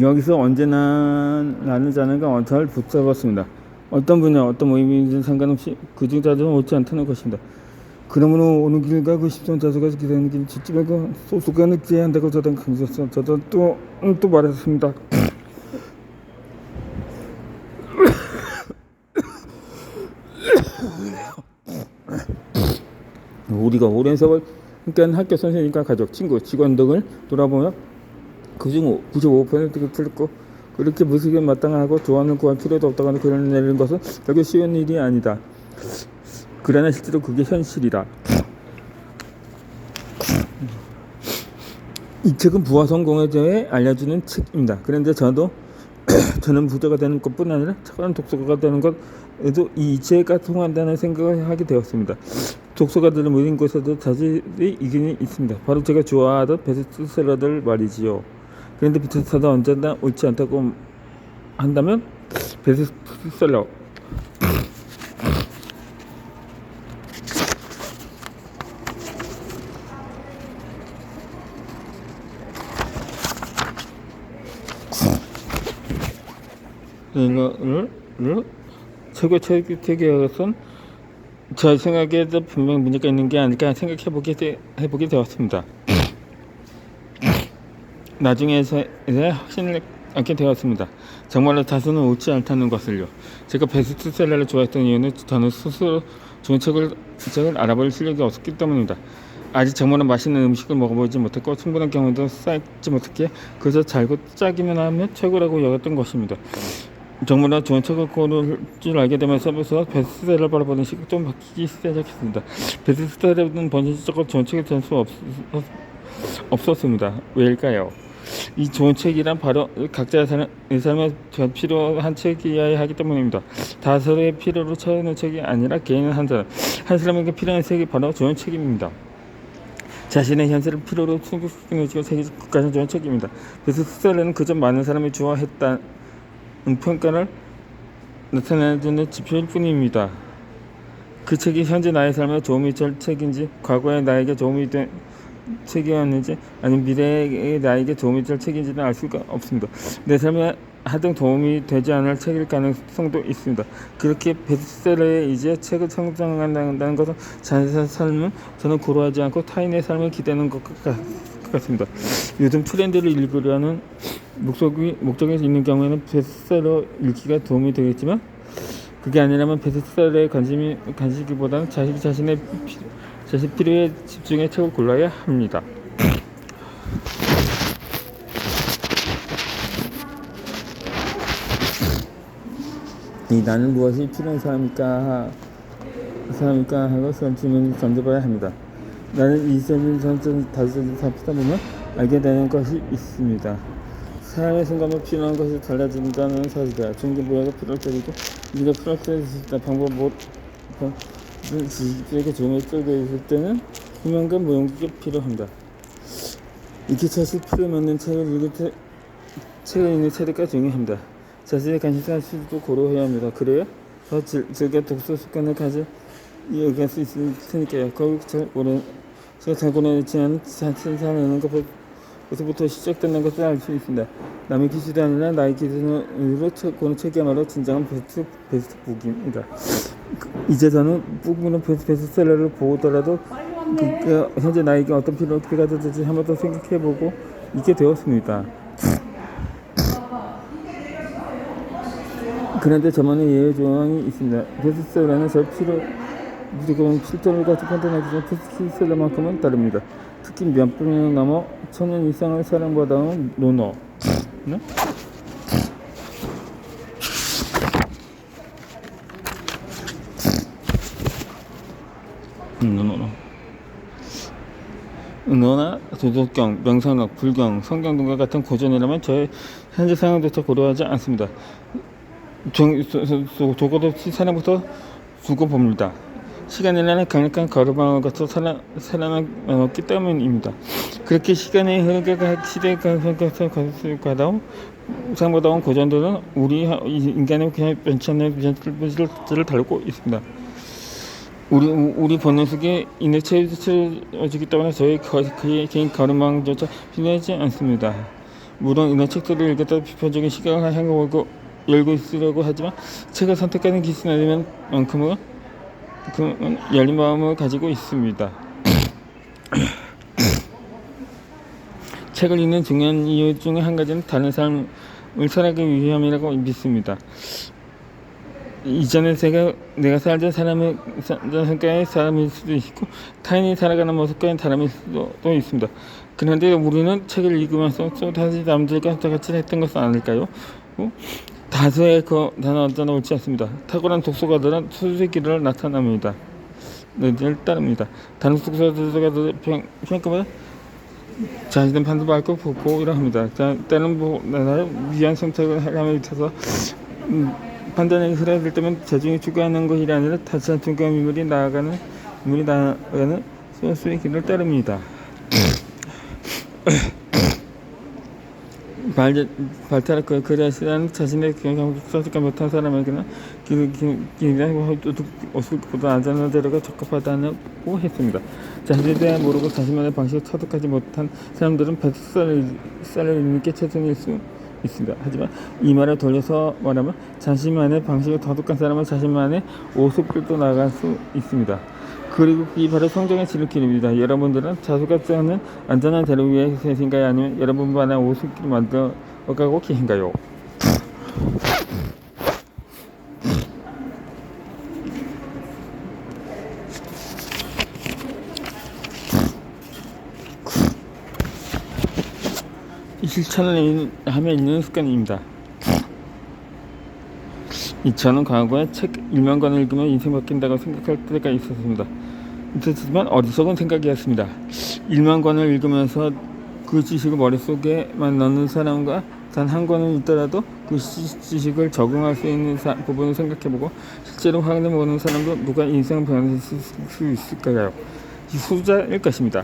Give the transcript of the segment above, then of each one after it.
여기서 언제나 나는 자는가 잘 붙잡았습니다. 어떤 분야, 어떤 모임이든 상관없이 그중자들은 옳지 않다는 것입니다. 그러므로 오는 길 가고 싶은 자수가 기다리는 길 짓지 말고 소수가 늦게 한다고 저도 강조했어. 저도 또 말했습니다. 우리가 오랜 세월 함께한 학교 선생님과 가족, 친구, 직원 등을 돌아보며 그중 95%가 틀렸고 그렇게 무식에 마땅하고 조언을 구할 필요도 없다고 하는 결론을 내리는 것은 결국 쉬운 일이 아니다. 그러나 실제로 그게 현실이다. 이 책은 부와 성공에 대해 알려주는 책입니다. 그런데 저는 부자가 되는 것뿐 아니라 착한 독서가가 되는 것에도 이 책가 통한다는 생각을 하게 되었습니다. 독서가들을 모인 곳에도 자질이 있긴 있습니다. 바로 제가 좋아하던 베스트셀러들 말이지요. 그런데 베스트셀러가 언제나 옳지 않다고 한다면 베스트셀러 이거를 최고 체계에선 제 생각에도 분명 문제가 있는 게 아닐까 생각해보게 되었습니다. 나중에서 확신을 얻게 되었습니다. 정말로 다수는 옳지 않다는 것을요. 제가 베스트셀러를 좋아했던 이유는 저는 스스로 좋은 책을 알아볼 실력이 없었기 때문입니다. 아직 정말로 맛있는 음식을 먹어보지 못했고 충분한 경험도 쌓지 못했기에 그저 잘고 짜기만 하면 최고라고 여겼던 것입니다. 정말로 좋은 책을 고를 줄 알게 되면서부터 베스트셀러를 바라보는 시각이 좀 바뀌기 시작했습니다. 베스트셀러는 본질적으로 좋은 책이 될 수 없었습니다. 왜일까요? 이 좋은 책이란 바로 각자의 삶에 필요한 책이어야 하기 때문입니다. 다수의 필요로 채우는 책이 아니라 개인은 한 사람에게 필요한 책이 바로 좋은 책입니다. 자신의 현실을 필요로 충족시키는 책이 가장 좋은 책입니다. 베스트셀러는 그저 많은 사람이 좋아했다는 평가를 나타내주는 지표일 뿐입니다. 그 책이 현재 나의 삶에 도움이 될 책인지, 과거에 나에게 도움이 된 책이었는지, 아니면 미래에 나에게 도움이 될 책인지는 알 수가 없습니다. 내 삶에 하등 도움이 되지 않을 책일 가능성도 있습니다. 그렇게 베스트셀러에 이제 책을 성장한다는 것은 자신의 삶은 저는 고려하지 않고 타인의 삶을 기대는 것 같습니다. 요즘 트렌드를 읽으려는 목적이 있는 경우에는 베스트셀러 읽기가 도움이 되겠지만 그게 아니라면 베스트셀러에 관심이기보다는 자신의 필요에 집중해 책을 골라야 합니다. 나는 무엇이 필요한 사람일까 하고 질문을 던져봐야 합니다. 나는 이 질문을 다시 살피다 보면 알게 되는 것이 있습니다. 삶의 순간에 필요한 것이 달라진다는 사실이다. 종교보호가 필요적이고 우리가 필요할 방법 지식에게 조언을 쏘게 있을 때는 희망과 모형기가 필요합니다. 이렇게 사실 필요 없는 책을 읽는 차례가 중요합니다. 자신의 관심사를 수도 고려해야 합니다. 그래야 더 즐겨 독서 습관을 이어갈 수 있을 테니까요. 결국 제가 잘 고려하지 않은 자신 살아내는 것부터 시작된다는 것을 알 수 있습니다. 남의 기술이 아니라 나의 기술로 고른 책이야말로 진정한 베스트북입니다. 이제 저는 북문은 베스트셀러를 보더라도 현재 나에게 어떤 필요가 될지 한 번 더 생각해보고 있게 되었습니다. 그런데 저만의 예외 조항이 있습니다. 베스트셀러는 무조건 필터를 가지고 판단하기 전 베스트셀러만큼은 다릅니다. 특히 몇 분을 넘어 1000년 이상을 사랑받아온 논어. 네? 은어나 도덕경, 명상학, 불경, 성경 등과 같은 고전이라면 저의 현재 상황조차 고려하지 않습니다. 도것 없이 사랑부터 두고 봅니다. 시간이라는 강력한 가로방울 같아 살아남기 때문입니다. 그렇게 시간의 흐르게 시대가 가다오 상받아온 고전들은 우리 인간의 그냥 변치 않는 본질을 다루고 있습니다. 우리 본능 속에 인내 채워지기 때문에 저희 개인 가로망조차 필요하지 않습니다. 물론 이런 책들을 읽겠다고 비판적인 시각을 향하고 열고 있으려고 하지만 책을 선택하는 기준이 만큼은 열린 마음을 가지고 있습니다. 책을 읽는 중요한 이유 중에 한 가지는 다른 삶을 살아가기 위함이라고 믿습니다. 이전에 내가 살던 사람의 성격의 사람일 수도 있고 타인이 살아가는 모습과의 다름일 수도 있습니다. 그런데 우리는 책을 읽으면서 또 다시 남들과 똑같이 했던 것은 아닐까요? 다수의 그 단어 어쩌나 옳지 않습니다. 탁월한 독서가들은 소수의 길을 나타납니다. 늘 따릅니다. 다른 독서가들의 평가보다 자신의 판단을 알고 보고 이러합니다. 때는 나를 위한 선택을 하려면 있어서 판단의 흐름을 때면 재중이 추구하는 것이 아니라 다시 한 중간 인물이 나아가는 소수의 길을 따릅니다. 발달할 그리하시라는 자신의 경험을 선택하지 못한 사람에게는 길이나 어수보다 안전한 대로가 적합하다고 했습니다. 자신에 대해 모르고 자신만의 방식을 터득하지 못한 사람들은 뱃살을 잃는 게 최선일 수 있습니다. 하지만 이 말을 돌려서 말하면 자신만의 방식을 터득한 사람은 자신만의 오습길도 나아갈 수 있습니다. 그리고 이 바로 성장의 지름길입니다. 여러분들은 자수같지 않은 안전한 대로 위에 계신가요? 아니면 여러분만의 오습길을 만들어가고 계신가요? 이 실천을 하며 있는 습관입니다. 저는 과거에 책 1만권을 읽으면 인생 바뀐다고 생각할 때가 있었지만 어리석은 생각이었습니다. 1만권을 읽으면서 그 지식을 머릿속에만 넣는 사람과 단 한 권을 읽더라도 그 지식을 적응할 수 있는 부분을 생각해보고 실제로 확인해보는 사람도 누가 인생을 변화시킬 수 있을까요? 이 후자일 것입니다.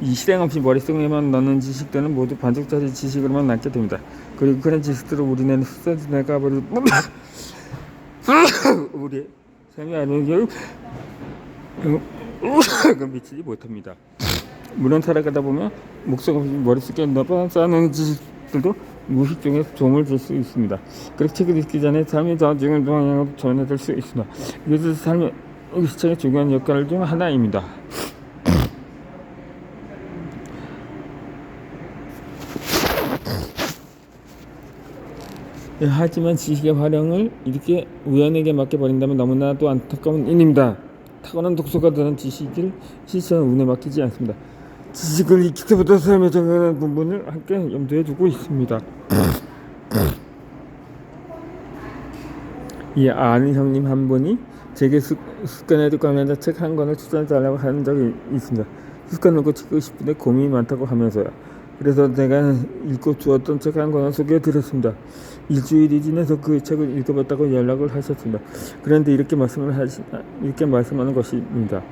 이 실행 없이 머릿속에만 넣는 지식들은 모두 반쪽짜리 지식으로만 남게 됩니다. 그리고 그런 지식들을 우리는 흩어지나가 버리고 우리의 삶의 안정을 미치지 못합니다. 물론 살아가다 보면 목적 없이 머릿속에 쌓아놓은 지식들도 무의식 중에 도움을 줄 수 있습니다. 그렇게 책을 읽기 전에 삶의 전쟁을 방향으로 전해질 수 있습니다. 이것은 삶의 시청의 중요한 역할 중 하나입니다. 하지만 지식의 활용을 이렇게 우연에게 맡겨버린다면 너무나도 안타까운 일입니다. 타고난 독서가들은 지식을 실천한 운에 맡기지 않습니다. 지식을 익힐 때부터 삶에 적용하는 부분을 함께 염두에 두고 있습니다. 이 아는 형님 한 분이 제게 습관에도 관련된 책 한 권을 추천해달라고 하는 적이 있습니다. 습관을 고치고 싶은데 고민이 많다고 하면서요. 그래서 내가 읽고 주었던 책 한 권을 소개해드렸습니다. 일주일이 지나서 그 책을 읽어봤다고 연락을 하셨습니다. 그런데 이렇게 말씀하는 것입니다.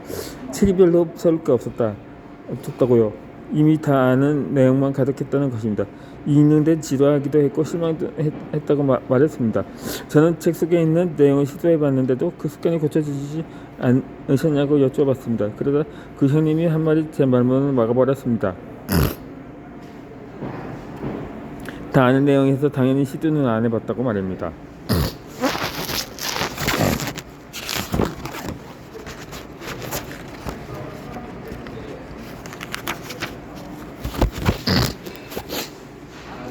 책이 별로 새로울 게 없었다고요. 이미 다 아는 내용만 가득했다는 것입니다. 읽는데 지루하기도 했고 실망도 했다고 말했습니다. 저는 책 속에 있는 내용을 시도해봤는데도 그 습관이 고쳐지지 않으셨냐고 여쭤봤습니다. 그러다 그 형님이 한마디 제 말문을 막아버렸습니다. 다 아는 내용에서 당연히 시도는 안 해봤다고 말입니다.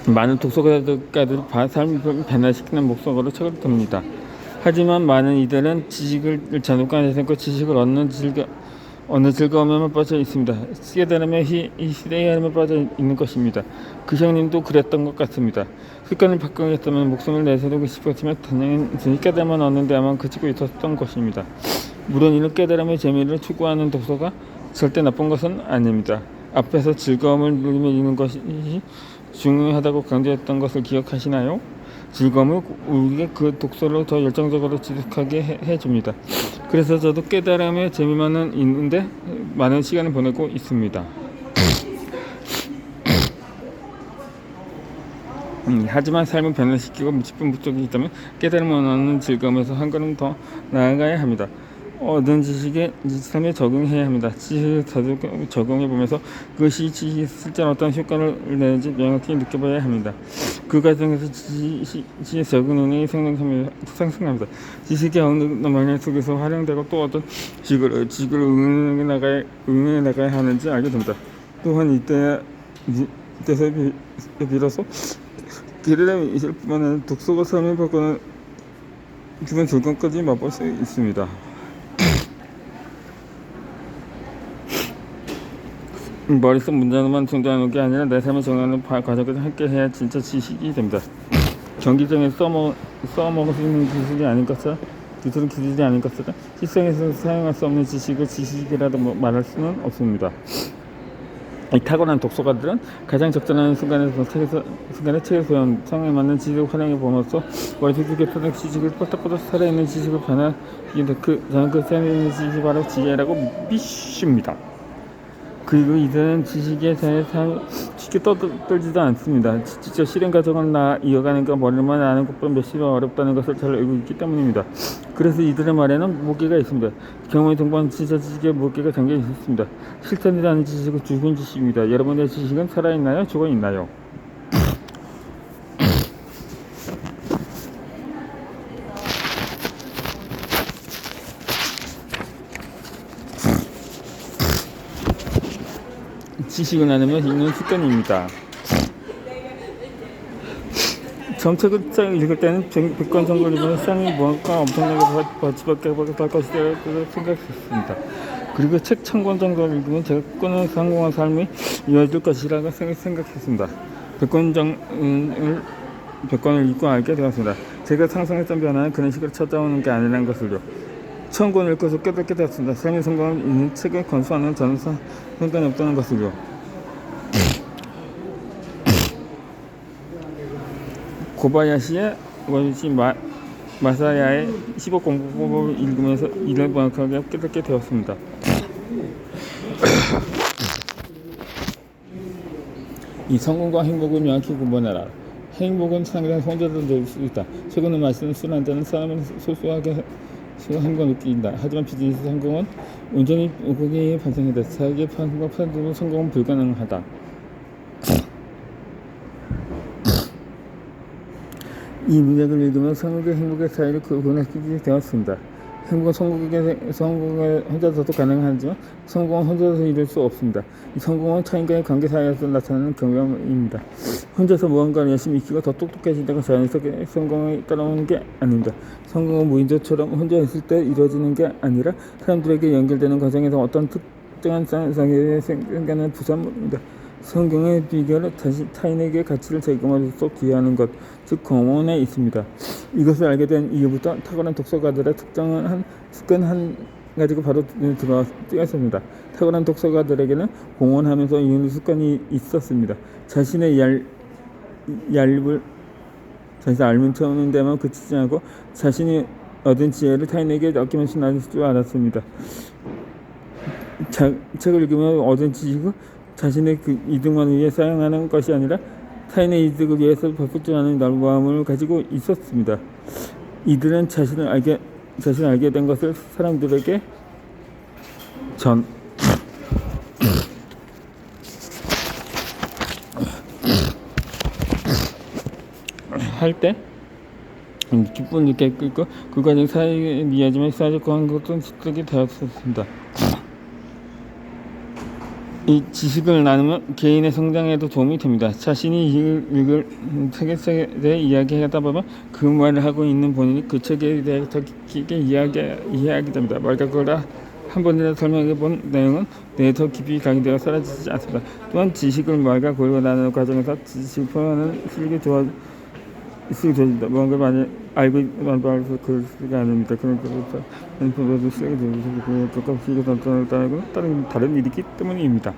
많은 독서가들 삶을 변화시키는 목적으로 책을 듭니다. 하지만 많은 이들은 지식을 잔혹 안에 생고 지식을 얻는 즐거움에만 빠져 있습니다. 깨달음의 이 시대의 흐름에 빠져 있는 것입니다. 그 형님도 그랬던 것 같습니다. 습관을 바꾸겠다면 목숨을 내세우고 싶었지만 단연히 깨달음만 얻는 데만 그치고 있었던 것입니다. 물론 이런 깨달음의 재미를 추구하는 독서가 절대 나쁜 것은 아닙니다. 앞에서 즐거움을 누리며 읽는 것이 중요하다고 강조했던 것을 기억하시나요? 즐거움은 우리에게 그 독서를 더 열정적으로 지속하게 해줍니다. 그래서 저도 깨달음의 재미만은 있는데 많은 시간을 보내고 있습니다. 하지만 삶을 변화시키고 깊은 목적이 있다면 깨달음을 얻는 즐거움에서 한 걸음 더 나아가야 합니다. 얻은 지식에 삶에 적용해야 합니다. 지식을 적용해 보면서 그것이 지식이 실제로 어떤 효과를 내는지 명확히 느껴봐야 합니다. 그 과정에서 지식의 적응 능력이 상승합니다. 지식이 어느 방향 속에서 활용되고 또 어떤 지식을 응용해 나가야 하는지 알게 됩니다. 또한 이때서 비로소 길을 잊을 뿐만 아니라 독서가 삶을 바꾸는 기본 조건까지 맛볼 수 있습니다. 머릿속 문장만 존재하는 게 아니라 내 삶을 정하는 과정까지 함께 해야 진짜 지식이 됩니다. 경기장에 써먹을 수 있는 기술이 아닌 것처럼 실생에서 사용할 수 없는 지식을 지식이라도 말할 수는 없습니다. 이 타고난 독서가들은 가장 적절한 순간에 책에서 상황에 맞는 지식을 활용해 보면서 머릿속 속에 터는 지식을 뻗덕뻗덕 살아있는 지식을 저는 그 살아있는 지식이 바로 지혜라고 믿습니다. 그리고 이들은 지식에 대해서 쉽게 떠들지도 않습니다. 직접 실행 과정을 이어가는 건 머리만 아는 것보다 몇십 배 어렵다는 것을 잘 알고 있기 때문입니다. 그래서 이들의 말에는 무게가 있습니다. 경험에 동반한 진짜 지식에 무게가 담겨 있습니다. 실천이라는 지식은 죽은 지식입니다. 여러분의 지식은 살아있나요? 죽어있나요? 지식을 나누며 읽는 습관입니다. 정책을 읽을 때는 100권 정도를 읽으면 쌍이 무언가 엄청나게 바치밖에 할 것이라고 생각했습니다. 그리고 책 1000권 정도를 읽으면 제가 꾸는 성공한 삶이 이어질 것이라고 생각했습니다. 100권을 읽고 알게 되었습니다. 제가 상상했던 변화는 그런 식으로 찾아오는 게 아니라는 것을요. 1000권을 읽고서 깨닫게 되었습니다. 삶의 성공을 읽는 책을 건수하는 저는 상관이 없다는 것을요. 고바야시의 마사야의 15공부법을 읽으면서 이를 명확하게 깨닫게 되었습니다. 이 성공과 행복을 명확히 구분하라. 행복은 상대한 혼자도 될 수 있다. 최근에 마시는 술 한 잔은 사람은 소소하게 한거 느낀다. 하지만 비즈니스 성공은 온전히 고객이 발생한다. 자기의 판단으로 성공은 불가능하다. 이 문맥을 읽으면 성공과 행복의 차이를 구분하게 되었습니다. 행복은 성공을 혼자서도 가능하지만 성공은 혼자서 이룰 수 없습니다. 이 성공은 타인과의 관계 사이에서 나타나는 경험입니다. 혼자서 무언가를 열심히 익히고 더 똑똑해진다고 자연스럽게 성공에 따라오는 게 아닙니다. 성공은 무인도처럼 혼자 있을 때 이루어지는 게 아니라 사람들에게 연결되는 과정에서 어떤 특정한 상황에 생겨나는 부산물입니다. 성공의 비결은 타인에게 가치를 제공함으로써 기여하는 것, 즉 공헌에 있습니다. 이것을 알게 된 이후부터 탁월한 독서가들의 특정한 습관 한 가지가 바로 눈에 띄었습니다. 탁월한 독서가들에게는 공헌하면서 이루는 습관이 있었습니다. 자신의 얄을 알면 채우는 데만 그치지 않고 자신이 얻은 지혜를 타인에게 아끼면서 나눌 줄 알았습니다. 책을 읽으면 얻은 지식은 자신의 이득만 위해 사용하는 것이 아니라 타인의 이득을 위해서 바꾸지 않은 마음을 가지고 있었습니다. 이들은 자신을 알게 된 것을 사람들에게 할 때 기쁨을 느꼈고 그 과정 사이에 미하지만 사회적 한 것도 습득이 되었습니다. 이 지식을 나누면 개인의 성장에도 도움이 됩니다. 자신이 읽을 책에 대해 이야기하다 보면 그 말을 하고 있는 본인이 그 책에 대해 더 깊게 이해하게 됩니다. 말과 그거라 한 번이라도 설명해 본 내용은 뇌에 더 깊이 각인되어 사라지지 않습니다. 또한 지식을 말과 글로 나누는 과정에서 지식을 표현하는 실력이 좋아집니다. 뭔가 많이 알고 말해서 글을 쓰지 않습니다. 그런 것부터 인포도 쓰게 되고 가끔씩 다른 일이기 때문입니다.